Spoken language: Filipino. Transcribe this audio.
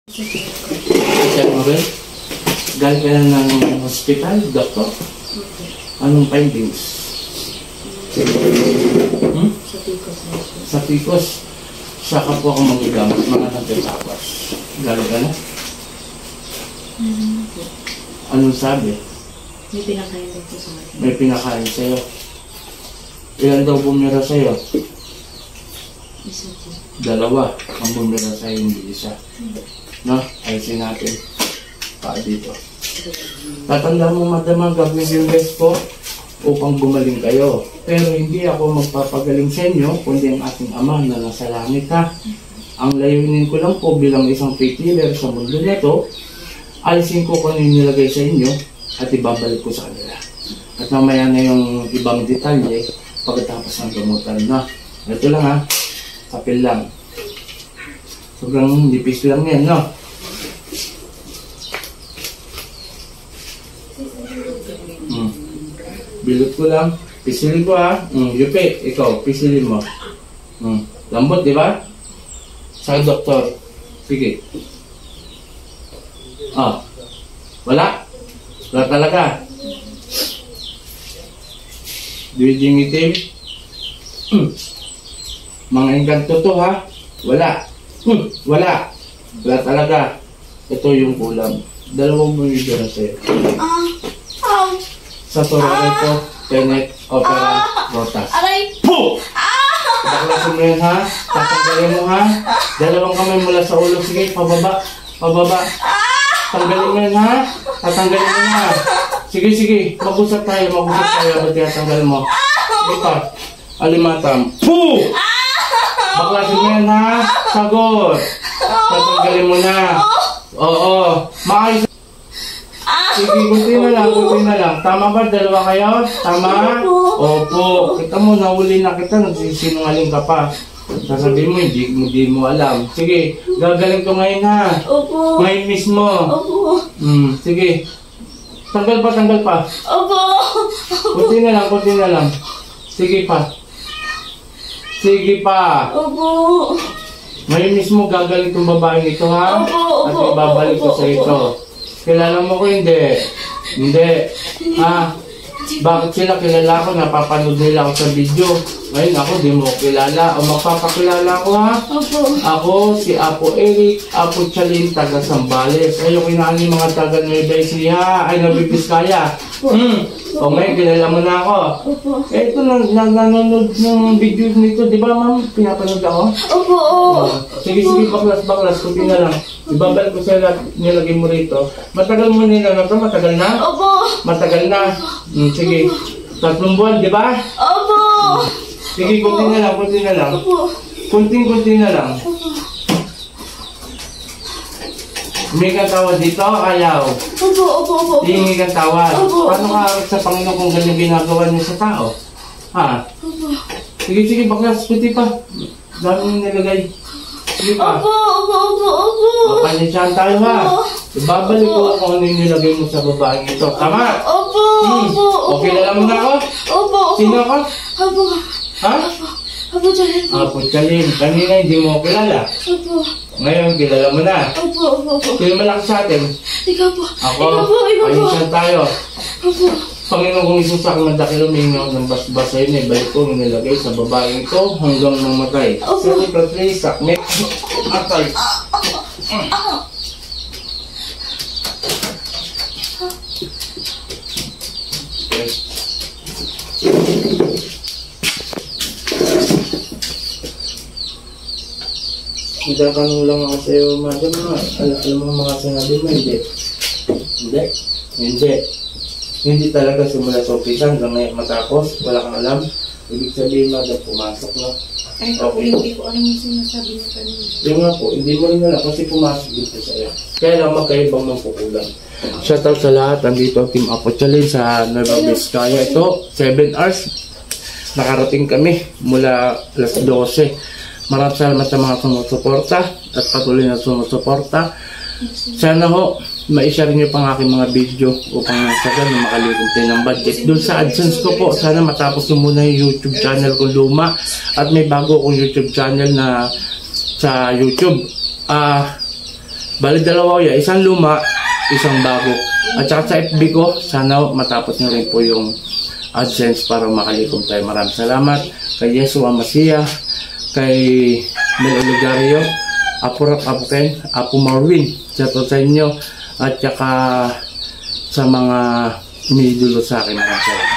Check mo rin? Galing ka na ng hospital, doktor? Anong findings? Sa Picos. Saka po ako manggagamot mga nagtatapas. Galing ka na? Anong sabi? May pinakain din po sa akin. May pinakain sa'yo. Ilan daw bumira sa'yo? Isa po. Dalawa ang bumira sa'yo, hindi isa. No? Ayusin natin. Dito. Tatandaan mo, madama, gagawin yung best ko upang gumaling kayo. Pero hindi ako magpapagaling sa inyo, kundi ang ating Ama na nasa langit, ha. Ang layunin ko lang po bilang isang faith healer sa mundo nito, alisin ko kung ano yung nilagay sa inyo at ibabalik ko sa kanila. At mamaya na yung ibang detalye pagkatapos ng gamutan na. Ito lang, ha. Kapil lang. Sobrang nipis lang yan, no? Bilot ko lang. Pisilin ko, ha. Yupi, ikaw, pisilin mo. Lambot, di ba? Sa doktor. Sige. Wala? Wala talaga? Duwiding itim? Mga engkanto to, ha? Wala. Wala. Wala talaga. Ito yung kulam. Dalawang bumibira sa'yo. Sa Toronto, Tenet, Opera, Rotas. Aray! Puh! Baklasin mo yan, ha? Tatanggalin mo, ha? Dalawang kamay mula sa ulo. Sige, pababa. Pababa. Tanggalin mo yan, ha? Tatanggalin mo na. Sige, sige. Mag-usap tayo. Mag-usap tayo. Ba't tanggal mo? Sige pa. Alimatam. Puh! Baklasin mo yan, ha? Sagot. Tatanggalin mo na. Oo. Maayos. Sige, kunti na lang. Tama ba? Dalawa kayo? Tama? Opo. Kita mo, nahuli na kita. Nagsisinungaling ka pa. Sasabihin mo, hindi mo alam. Sige, gagaling ko ngayon, ha? Opo. Ngayon mismo. Opo. Sige. Tanggal pa. Opo. Kunti na lang. Sige pa. Opo. Ngayon mismo gagaling itong babaeng ito, ha? Opo. At ibabalik ko sa ito. Kilala mo ko, hindi? Hindi. Bakit sila kilala ko? Napapanood nila ako sa video. Ngayon ako, di mo kilala. O magpapakilala ko, ha? Opo. Ako, si Apo Eric, Apo Chalin, taga Sambales. Ayaw kinaan yung mga taga Nueva Ecija, ay Nabibiskaya. O ngayon, kilala mo na ako. Opo. Ito, nanonood ng video nito. Di ba, ma'am? Pinapanood ako? Opo. Sige, baklas. Kunti na lang. Ibabalik ko sila, nilagay mo rito. Matagal mo nila na ito? Matagal na? Opo. Matagal na. Sige. 3 buwan, di ba? Opo. Sige, kunti na lang. Opo. Kunti na lang. May kang tawad dito, ayaw. Opo. Hindi kang tawad. Opo. Paano ka sa Panginoon kung ganyan ginagawa niyo sa tao? Ha? Opo. Sige, baklas. Kunti pa. Dami nilagay. Sige pa. Opo. Mapanisyahan tayo, ha? Ibabalik ko kung ano yung nilagay mo sa babaeng ito. Tama? Opo. Okay na lang mo na ako? Opo. Sino ako? Opo. Ha? Opo, Chalin. Apo Chalin. Kanina hindi mo kilala. Opo. Ngayon, kilala mo na. Opo. Sino malakas sa atin? Ikaw po. Ako. Ikaw po. Panisyahan tayo. Opo. Panginoon kong Isus, ako mandakil umingaw ng basbas sa'yo na ibalik ko nilagay sa babaeng ito hanggang mamatay. Opo. Sino Platri, sakmet, atay. Magkakanong lang ako sa'yo, madam, alam mo mga sinabi mo, hindi talaga simula sa umpisa hanggang ngayon matapos, wala kang alam. Ibig sabihin, madam, pumasok na. Ay, ako hindi ko alam yung sinasabi na kanina. Yung nga po, hindi mo rin alam kasi pumasok dito sa'yo. Kaya lang magkaibang ng pukulang. Shoutout sa lahat, nandito ang Team Apo Chalin sa Nueva Vizcaya. Ito, 7 hours. Nakarating kami mula alas 12. Maraming salamat sa mga sumusuporta at patuloy na sumusuporta. Sana ho, ma-share nyo pang aking mga video upang nasagal na makalimutan tayo ng budget. Doon sa AdSense ko po, sana matapos mo muna yung YouTube channel ko luma at may bago akong YouTube channel na sa YouTube. Bali dalawa ya, isang luma, isang bago. At saka sa FB ko, sana matapos nyo rin po yung AdSense para makalikom tayo. Maraming salamat kay Yeshua Masiya, kay Mel Oligario, Apo Rap, Apo Ken, Apo Marvin, sa inyo, at saka sa mga umiidolo sa akin. Maraming salamat.